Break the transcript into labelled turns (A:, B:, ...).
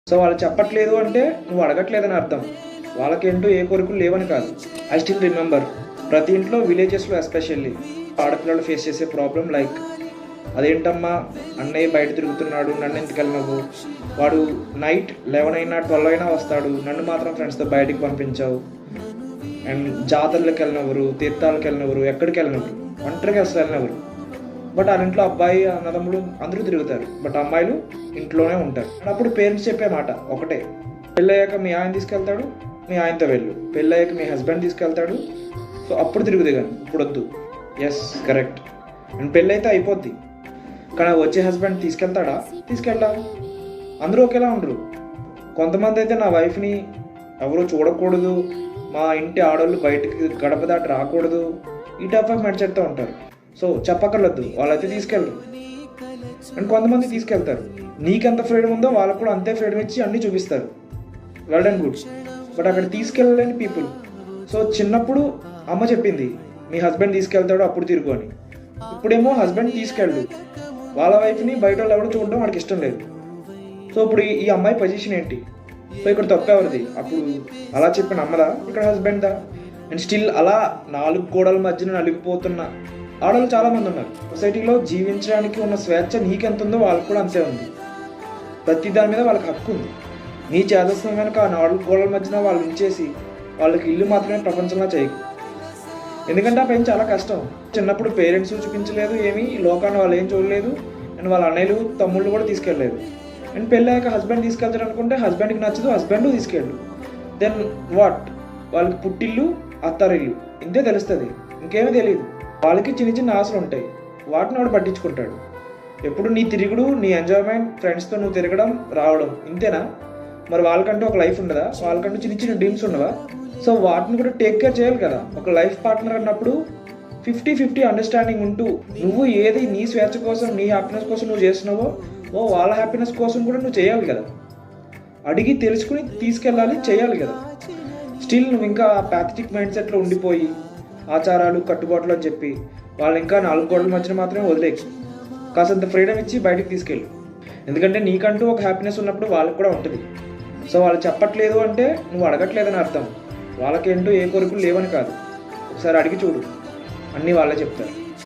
A: So వాళ్ళు చెప్పట్లేదు అంటే నువ్వు అడగట్లేదని అర్థం. వాళ్ళకేంటో ఏ కోరికలు లేవని కాదు. ఐ స్టిల్ రిమెంబర్, ప్రతి ఇంట్లో విలేజెస్లో ఎస్పెషల్లీ ఆడపిల్లలు ఫేస్ చేసే ప్రాబ్లం లైక్, అదేంటమ్మా అన్నయ్య బయట తిరుగుతున్నాడు, నన్ను ఎందుకు వెళ్ళినావు, వాడు నైట్ 11 అయినా 12 అయినా వస్తాడు, నన్ను మాత్రం ఫ్రెండ్స్తో బయటికి పంపించావు, అండ్ జాతరలకు వెళ్ళినవరు, తీర్థాలకు వెళ్ళినవరు, ఎక్కడికి వెళ్ళినవరు, ఒంటరిగా అసలు వెళ్ళినవరు. బట్ వాళ్ళ ఇంట్లో అబ్బాయి అన్నదమ్ముడు అందరూ తిరుగుతారు, బట్ అమ్మాయిలు ఇంట్లోనే ఉంటారు. అప్పుడు పేరెంట్స్ చెప్పే మాట ఒకటే, పెళ్ళయ్యాక మీ ఆయన తీసుకెళ్తాడు, మీ ఆయనతో వెళ్ళు, పెళ్ళయ్యాక మీ హస్బెండ్ తీసుకెళ్తాడు, సో అప్పుడు తిరుగుతుంది కానీ ఇప్పుడు వద్దు. Yes correct. అండ్ పెళ్ళైతే అయిపోద్ది, కానీ వచ్చే హస్బెండ్ తీసుకెళ్తాడా? తీసుకెళ్ళా. అందరూ ఒకేలా ఉండరు. కొంతమంది అయితే నా వైఫ్ని ఎవరో చూడకూడదు, మా ఇంటి ఆడవాళ్ళు బయటకి గడప దాటి రాకూడదు, ఈ టైప్ ఆఫ్ మైండ్ సెట్తో ఉంటారు. సో చెప్పక్కర్లేదు, వాళ్ళైతే తీసుకెళ్ళరు. అండ్ కొంతమంది తీసుకెళ్తారు, నీకెంత ఫ్రీడమ్ ఉందో వాళ్ళకు కూడా అంతే ఫ్రీడమ్ ఇచ్చి అన్నీ చూపిస్తారు, వెల్ అండ్ గుడ్. బట్ అక్కడ తీసుకెళ్ళలేని పీపుల్. సో చిన్నప్పుడు అమ్మ చెప్పింది మీ హస్బెండ్ తీసుకెళ్తాడు అప్పుడు తిరుగు అని. ఇప్పుడేమో హస్బెండ్ తీసుకెళ్ళు, వాళ్ళ వైఫ్ని బయట వాళ్ళు ఎవరు చూడడం వాడికి ఇష్టం లేదు. సో ఇప్పుడు ఈ అమ్మాయి పొజిషన్ ఏంటి? సో ఇక్కడ తప్పెవరిది? అప్పుడు అలా చెప్పిన అమ్మదా, ఇక్కడ హస్బెండ్దా? అండ్ స్టిల్ అలా 4 గోడల మధ్యన నలిగిపోతున్న ఆడవాళ్ళు చాలామంది ఉన్నారు. సొసైటీలో జీవించడానికి ఉన్న స్వేచ్ఛ నీకెంత ఉందో వాళ్ళకు కూడా అంతే ఉంది. ప్రతి దాని మీద వాళ్ళకి హక్కు ఉంది. నీ చేదస్తం కనుక ఆ 4 గోడల మధ్యన వాళ్ళు ఉంచేసి వాళ్ళకి ఇల్లు మాత్రమే ప్రపంచంలో చేయకు. ఎందుకంటే ఆ పైన చాలా కష్టం. చిన్నప్పుడు పేరెంట్స్ చూపించలేదు ఏమీ, లోకాన్ని వాళ్ళు ఏం చూడలేదు, అండ్ వాళ్ళ అన్నయ్యలు తమ్ముళ్ళు కూడా తీసుకెళ్ళలేదు. అండ్ పెళ్ళాక హస్బెండ్ తీసుకెళ్తాడు అనుకుంటే హస్బెండ్కి నచ్చదు, హస్బెండ్ తీసుకెళ్ళు. Then what? వాళ్ళకి పుట్టిల్లు అత్తారిల్లు ఇంతే తెలుస్తుంది, ఇంకేమీ తెలియదు. వాళ్ళకి చిన్న చిన్న ఆశలు ఉంటాయి, వాటిని వాడు పట్టించుకుంటాడు. ఎప్పుడు నీ తిరుగుడు, నీ ఎంజాయ్మెంట్, ఫ్రెండ్స్తో నువ్వు తిరగడం రావడం ఇంతేనా? మరి వాళ్ళకంటూ ఒక లైఫ్ ఉండదా? వాళ్ళకంటూ చిన్న చిన్న డ్రీమ్స్ ఉండవా? సో వాటిని కూడా టేక్ కేర్ చేయాలి కదా. ఒక లైఫ్ పార్ట్నర్ అన్నప్పుడు 50-50 అండర్స్టాండింగ్ ఉంటూ, నువ్వు ఏది నీ స్వేచ్ఛ కోసం, నీ హ్యాపీనెస్ కోసం నువ్వు చేస్తున్నావో వాళ్ళ హ్యాపీనెస్ కోసం కూడా నువ్వు చేయాలి కదా. అడిగి తెలుసుకుని తీసుకెళ్ళాలి, చేయాలి కదా. స్టిల్ నువ్వు ఇంకా ప్యాథటిక్ మైండ్ సెట్లో ఉండిపోయి ఆచారాలు కట్టుబాట్లు అని చెప్పి వాళ్ళు ఇంకా 4 గోడల మధ్యన మాత్రమే వదిలేకు. కాసంత ఫ్రీడమ్ ఇచ్చి బయటికి తీసుకెళ్ళు. ఎందుకంటే నీకంటూ ఒక హ్యాపీనెస్ ఉన్నప్పుడు వాళ్ళకి కూడా ఉంటుంది. సో వాళ్ళు చెప్పట్లేదు అంటే నువ్వు అడగట్లేదని అర్థం. వాళ్ళకేంటో ఏ కోరికలు లేవని కాదు. ఒకసారి అడిగి చూడు, అన్నీ వాళ్ళే చెప్తారు.